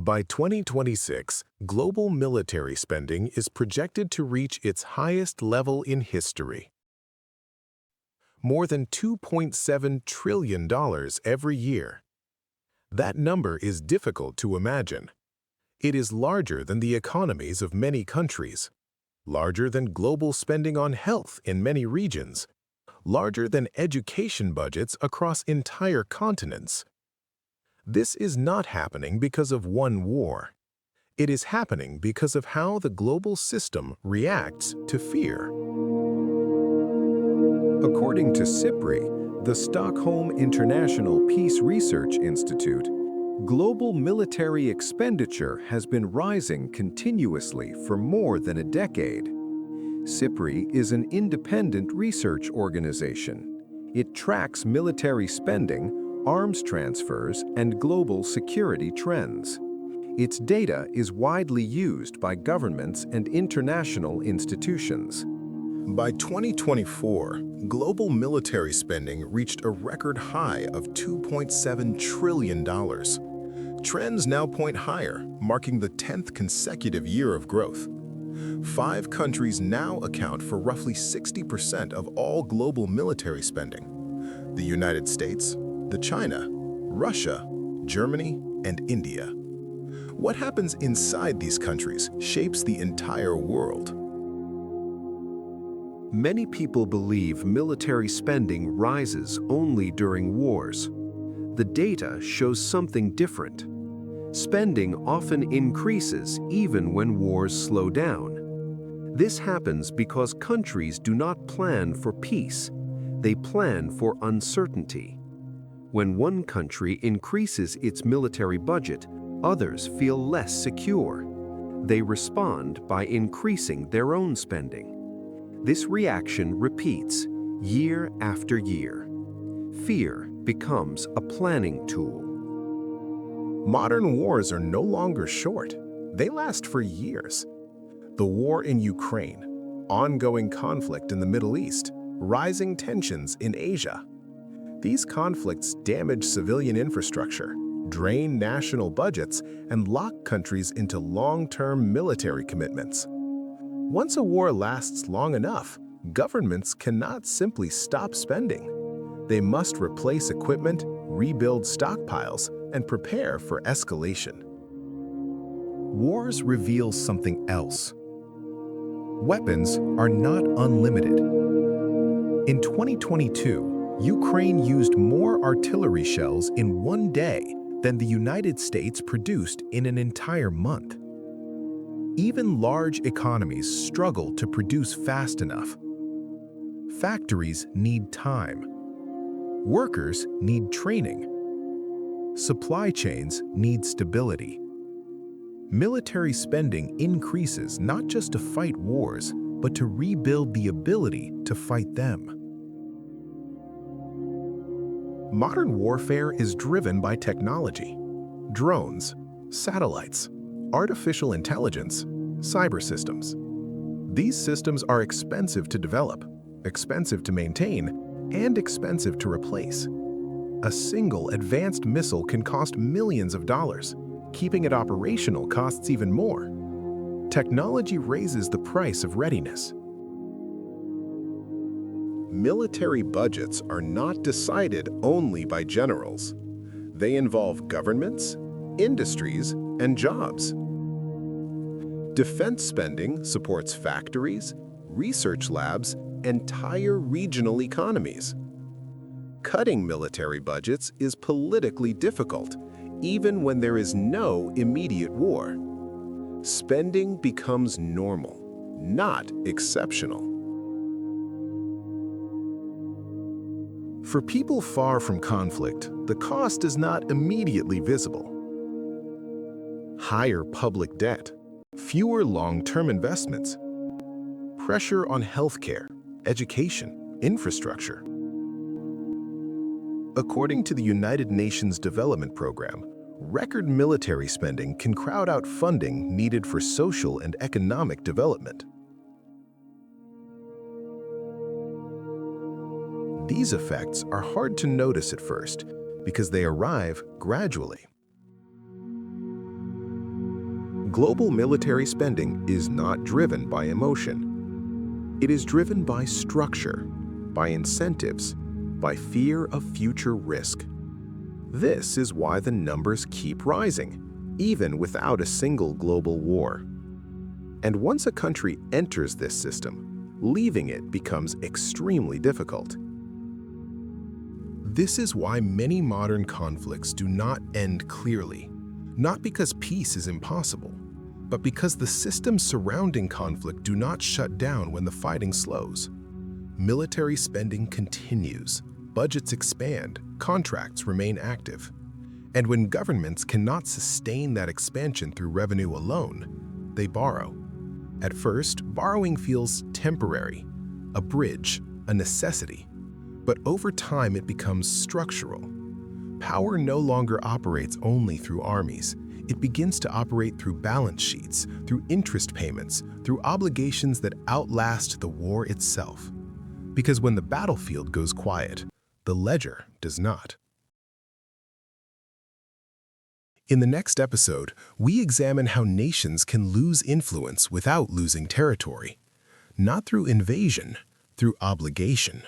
By 2026, global military spending is projected to reach its highest level in history. More than $2.7 trillion every year. That number is difficult to imagine. It is larger than the economies of many countries, larger than global spending on health in many regions, larger than education budgets across entire continents. This is not happening because of one war. It is happening because of how the global system reacts to fear. According to SIPRI, the Stockholm International Peace Research Institute, global military expenditure has been rising continuously for more than a decade. SIPRI is an independent research organization. It tracks military spending, arms transfers, and global security trends. Its data is widely used by governments and international institutions. By 2024, global military spending reached a record high of $2.7 trillion. Trends now point higher, marking the 10th consecutive year of growth. 5 countries now account for roughly 60% of all global military spending: the United States, China, Russia, Germany, and India. What happens inside these countries shapes the entire world. Many people believe military spending rises only during wars. The data shows something different. Spending often increases even when wars slow down. This happens because countries do not plan for peace. They plan for uncertainty. When one country increases its military budget, others feel less secure. They respond by increasing their own spending. This reaction repeats year after year. Fear becomes a planning tool. Modern wars are no longer short. They last for years. The war in Ukraine, ongoing conflict in the Middle East, rising tensions in Asia. These conflicts damage civilian infrastructure, drain national budgets, and lock countries into long-term military commitments. Once a war lasts long enough, governments cannot simply stop spending. They must replace equipment, rebuild stockpiles, and prepare for escalation. Wars reveal something else. Weapons are not unlimited. In 2022, Ukraine used more artillery shells in one day than the United States produced in an entire month. Even large economies struggle to produce fast enough. Factories need time. Workers need training. Supply chains need stability. Military spending increases not just to fight wars, but to rebuild the ability to fight them. Modern warfare is driven by technology: drones, satellites, artificial intelligence, cyber systems. These systems are expensive to develop, expensive to maintain, and expensive to replace. A single advanced missile can cost millions of dollars. Keeping it operational costs even more. Technology raises the price of readiness. Military budgets are not decided only by generals. They involve governments, industries, and jobs. Defense spending supports factories, research labs, and entire regional economies. Cutting military budgets is politically difficult, even when there is no immediate war. Spending becomes normal, not exceptional. For people far from conflict, the cost is not immediately visible. Higher public debt, fewer long-term investments, pressure on healthcare, education, infrastructure. According to the United Nations Development Program, record military spending can crowd out funding needed for social and economic development. These effects are hard to notice at first because they arrive gradually. Global military spending is not driven by emotion. It is driven by structure, by incentives, by fear of future risk. This is why the numbers keep rising, even without a single global war. And once a country enters this system, leaving it becomes extremely difficult. This is why many modern conflicts do not end clearly, not because peace is impossible, but because the systems surrounding conflict do not shut down when the fighting slows. Military spending continues, budgets expand, contracts remain active. And when governments cannot sustain that expansion through revenue alone, they borrow. At first, borrowing feels temporary, a bridge, a necessity. But over time, it becomes structural. Power no longer operates only through armies. It begins to operate through balance sheets, through interest payments, through obligations that outlast the war itself. Because when the battlefield goes quiet, the ledger does not. In the next episode, we examine how nations can lose influence without losing territory, not through invasion, through obligation.